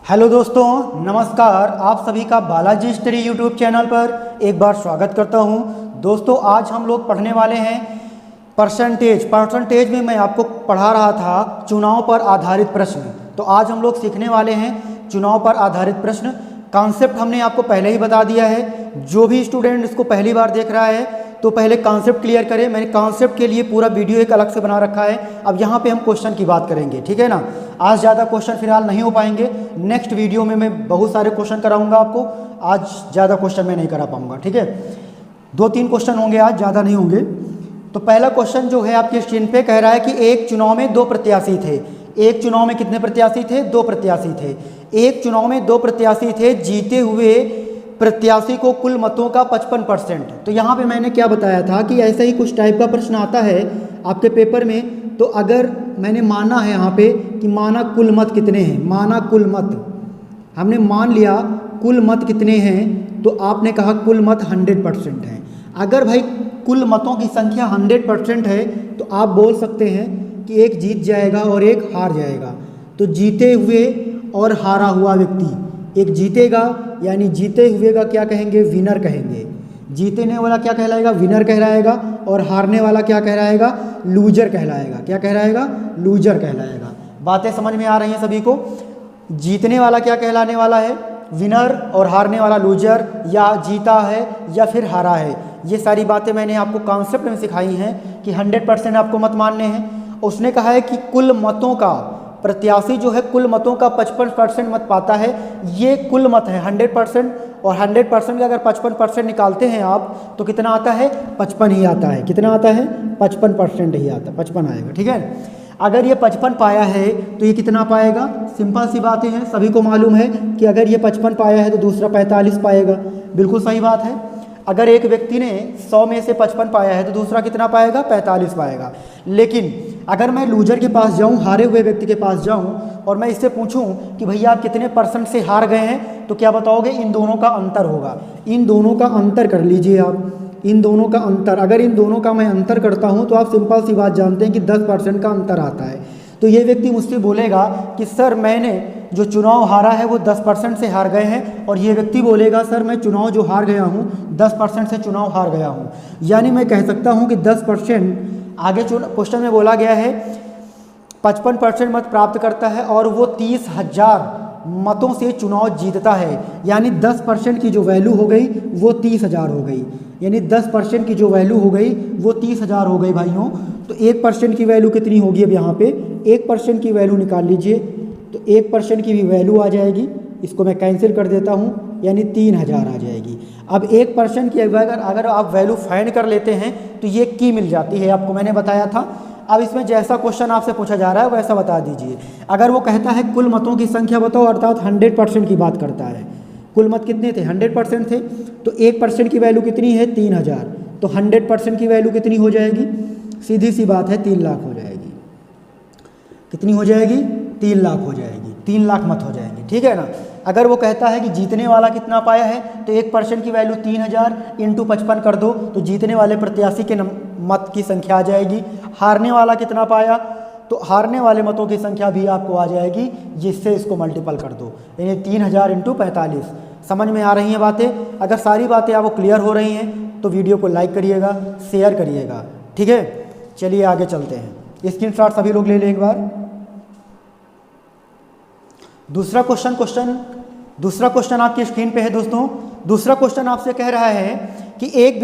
Hello दोस्तों, नमस्कार। आप सभी का बालाजी स्टडी यूट्यूब चैनल पर एक बार स्वागत करता हूं। दोस्तों, आज हम लोग पढ़ने वाले हैं परसेंटेज में मैं आपको पढ़ा रहा था चुनाव पर आधारित प्रश्न। तो आज हम लोग सीखने वाले हैं चुनाव पर आधारित प्रश्न। कॉन्सेप्ट हमने आपको पहले ही बता दिया है। जो भी स्टूडेंट इसको पहली बार देख रहा है तो पहले कॉन्सेप्ट क्लियर करें। मैंने कॉन्सेप्ट के लिए पूरा वीडियो एक अलग से बना रखा है। अब यहाँ पे हम क्वेश्चन की बात करेंगे, ठीक है ना। आज ज़्यादा क्वेश्चन फिलहाल नहीं हो पाएंगे। नेक्स्ट वीडियो में मैं बहुत सारे क्वेश्चन कराऊंगा आपको। आज ज़्यादा क्वेश्चन मैं नहीं करा पाऊंगा, ठीक है। 2-3 क्वेश्चन होंगे आज, ज़्यादा नहीं होंगे। तो पहला क्वेश्चन जो है आपके स्क्रीन पे कह रहा है कि एक चुनाव में 2 प्रत्याशी थे। एक चुनाव में कितने प्रत्याशी थे? 2 प्रत्याशी थे। एक चुनाव में 2 प्रत्याशी थे। जीते हुए प्रत्याशी को कुल मतों का 55%। तो यहाँ पे मैंने क्या बताया था कि ऐसा ही कुछ टाइप का प्रश्न आता है आपके पेपर में। तो अगर मैंने माना है यहाँ पे कि माना कुल मत कितने हैं, माना कुल मत हमने मान लिया कुल मत कितने हैं, तो आपने कहा कुल मत 100% हैं। अगर भाई कुल मतों की संख्या 100% है तो आप बोल सकते हैं कि एक जीत जाएगा और एक हार जाएगा। तो जीते हुए और हारा हुआ व्यक्ति, एक जीतेगा यानी जीते हुए का क्या कहेंगे? विनर कहेंगे। जीतने वाला क्या कहलाएगा? विनर कहलाएगा। और हारने वाला क्या कहलाएगा? लूजर कहलाएगा। क्या कहलाएगा? लूजर कहलाएगा। बातें समझ में आ रही हैं सभी को? जीतने वाला क्या कहलाने वाला है? विनर। और हारने वाला लूजर, या जीता है या फिर हारा है। ये सारी बातें मैंने आपको कॉन्सेप्ट में सिखाई हैं कि 100% आपको मत मानने हैं। उसने कहा है कि कुल मतों का प्रत्याशी जो है कुल मतों का 55% मत पाता है। ये कुल मत है 100%, और 100% का अगर 55% निकालते हैं आप तो कितना आता है? 55 ही आता है। कितना आता है? 55% ही आता है, 55 आएगा, ठीक है। अगर ये 55 पाया है तो ये कितना पाएगा? सिंपल सी बातें हैं, सभी को मालूम है कि अगर ये 55 पाया है तो दूसरा 45 पाएगा। बिल्कुल सही बात है। अगर एक व्यक्ति ने 100 में से 55 पाया है तो दूसरा कितना पाएगा? 45 पाएगा। लेकिन अगर मैं लूजर के पास जाऊं, हारे हुए व्यक्ति के पास जाऊं और मैं इससे पूछूं कि भैया आप कितने % से हार गए हैं, तो क्या बताओगे? इन दोनों का अंतर होगा। इन दोनों का अंतर कर लीजिए आप। इन दोनों का अंतर, अगर इन दोनों का मैं अंतर करता हूं तो आप सिंपल सी बात जानते हैं कि 10% का अंतर आता है। तो ये व्यक्ति मुझसे बोलेगा कि सर मैंने जो चुनाव हारा है वो 10% से हार गए हैं, और ये व्यक्ति बोलेगा सर मैं चुनाव जो हार गया हूँ 10% से चुनाव हार गया हूँ। यानी मैं कह सकता हूँ कि 10%, आगे क्वेश्चन में बोला गया है 55% मत प्राप्त करता है और वो 30,000 मतों से चुनाव जीतता है। यानी 10% की जो वैल्यू हो गई वो 30,000 हो गई। यानी 10% की जो वैल्यू हो गई वो 30,000 हो गई भाइयों। तो 1% की वैल्यू कितनी होगी? अब यहाँ पे 1% की वैल्यू निकाल लीजिए, तो 1% की भी वैल्यू आ जाएगी। इसको मैं कैंसिल कर देता हूँ, यानी 3,000 आ जाएगी। अब 1% की अगर आप वैल्यू फाइंड कर लेते हैं तो ये की मिल जाती है, आपको मैंने बताया था। अब इसमें जैसा क्वेश्चन आपसे पूछा जा रहा है वैसा बता दीजिए। अगर वो कहता है कुल मतों की संख्या बताओ, अर्थात 100% की बात करता है। कुल मत कितने थे? 100% थे। तो 1% की वैल्यू कितनी है? 3,000। तो 100% की वैल्यू कितनी हो जाएगी? सीधी सी बात है, 3 लाख हो जाएगी। कितनी हो जाएगी? 3 लाख हो जाएगी। 3 लाख मत हो जाएंगे, ठीक है ना। अगर वो कहता है कि जीतने वाला कितना पाया है, तो 1% की वैल्यू 3,000 इंटू 55 कर दो, तो जीतने वाले प्रत्याशी के मत की संख्या आ जाएगी। हारने वाला कितना पाया, तो हारने वाले मतों की संख्या भी आपको आ जाएगी, जिससे इसको मल्टीपल कर दो, यानी 3,000 इंटू 45। समझ में आ रही हैं बातें? अगर सारी बातें आपको क्लियर हो रही हैं तो वीडियो को लाइक करिएगा, शेयर करिएगा, ठीक है। चलिए आगे चलते हैं। स्क्रीनशॉट सभी लोग ले लें एक बार। दूसरा क्वेश्चन आपकी स्क्रीन पे है दोस्तों। दूसरा क्वेश्चन आपसे कह रहा है कि एक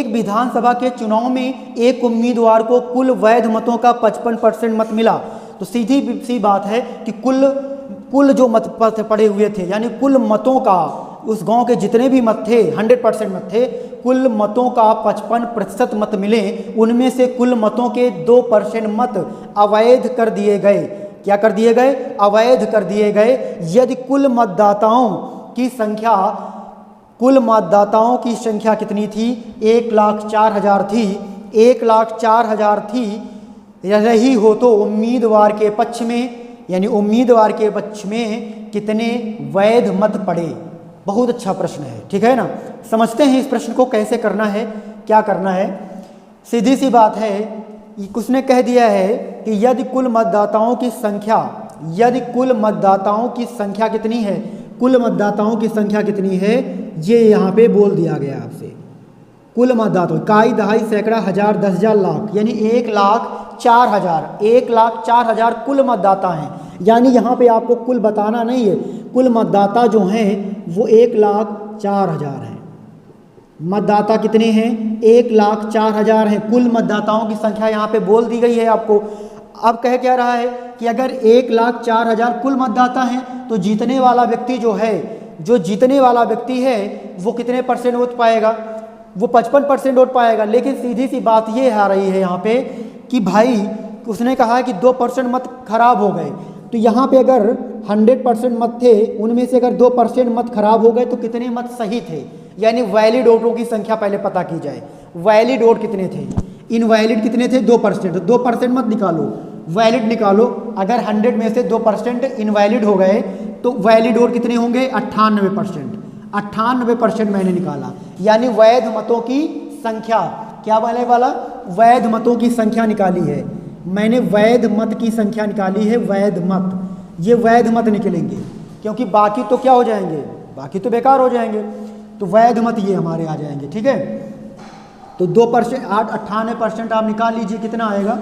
विधानसभा के चुनाव में एक उम्मीदवार को कुल वैध मतों का 55% मत मिला। तो सीधी सी बात है कि कुल जो मत पड़े हुए थे, यानी कुल मतों का, उस गांव के जितने भी मत थे 100% मत थे, कुल मतों का 55% मत मिले। उनमें से कुल मतों के 2% मत अवैध कर दिए गए। क्या कर दिए गए? अवैध कर दिए गए। यदि कुल मतदाताओं की संख्या कितनी थी? 1,04,000 थी। 1,04,000 थी रही हो तो उम्मीदवार के पक्ष में, यानी उम्मीदवार के पक्ष में कितने वैध मत पड़े? बहुत अच्छा प्रश्न है, ठीक है ना। समझते हैं इस प्रश्न को कैसे करना है, क्या करना है। सीधी सी बात है, उसने कह दिया है कि यदि कुल मतदाताओं की संख्या यदि कुल मतदाताओं की संख्या कितनी है, कुल मतदाताओं की संख्या कितनी है, ये यहाँ पे बोल दिया गया आपसे। कुल मतदाता इकाई, दहाई, सैकड़ा, हजार, 10,000, लाख, यानी 1,04,000, 1,04,000 कुल मतदाता हैं। यानी यहाँ पे आपको कुल बताना नहीं है, कुल मतदाता जो हैं वो 1,04,000 हैं। मतदाता कितने हैं? 1,04,000 हैं। कुल मतदाताओं की संख्या यहाँ पे बोल दी गई है आपको। अब कह क्या रहा है कि अगर 1,04,000 कुल मतदाता हैं तो जीतने वाला व्यक्ति जो है, जो जीतने वाला व्यक्ति है वो कितने परसेंट वोट पाएगा? वो 55% वोट पाएगा। लेकिन सीधी सी बात ये आ रही है यहाँ पे कि भाई उसने कहा है कि 2% मत खराब हो गए, तो यहाँ पे अगर 100% मत थे, उनमें से अगर 2% मत खराब हो गए तो कितने मत सही थे? यानी वैलिड वोटों की संख्या पहले पता की जाए। वैलिड वोट कितने थे? इनवैलिड कितने थे? 2%। 2% मत निकालो, वैलिड निकालो। अगर 100 में से 2% इनवैलिड हो गए तो वैलिड वोट कितने होंगे? 98%। 98% मैंने निकाला, यानी वैध मतों की संख्या, क्या वाले वाला? वैध मतों की संख्या निकाली है मैंने, वैध मत की संख्या निकाली है, वैध मत। ये वैध मत निकलेंगे क्योंकि बाकी तो क्या हो जाएंगे? बाकी तो बेकार हो जाएंगे। तो वैध मत ये हमारे आ जाएंगे, ठीक है। तो 2%, 98% आप निकाल लीजिए, कितना आएगा?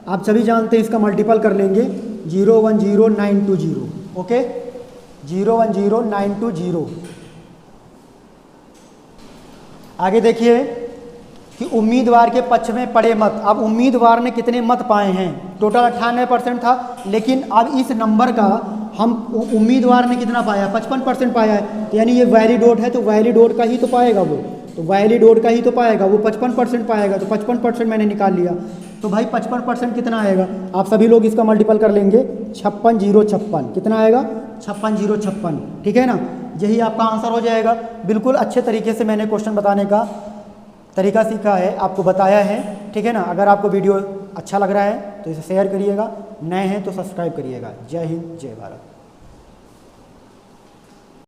आप सभी जानते हैं, इसका मल्टीपल कर लेंगे, 010920, ओके, 010920। आगे देखिए कि उम्मीदवार के पक्ष में पड़े मत। अब उम्मीदवार ने कितने मत पाए हैं? टोटल 98% था, लेकिन अब इस नंबर का हम उम्मीदवार ने कितना पाया? 55% पाया है। तो यानी ये वैलिड वोट है, तो वैलिड वोट का ही तो पाएगा वो, तो वैलिड वोट का ही तो पाएगा वो, 55% पाएगा। तो 55% मैंने निकाल लिया। तो भाई 55% कितना आएगा? आप सभी लोग इसका मल्टीपल कर लेंगे, 56,056। कितना आएगा? 56,056, ठीक है ना। यही आपका आंसर हो जाएगा। बिल्कुल अच्छे तरीके से मैंने क्वेश्चन बताने का तरीका सीखा है, आपको बताया है, ठीक है ना। अगर आपको वीडियो अच्छा लग रहा है तो इसे शेयर करिएगा, नए हैं तो सब्सक्राइब करिएगा। जय हिंद, जय भारत।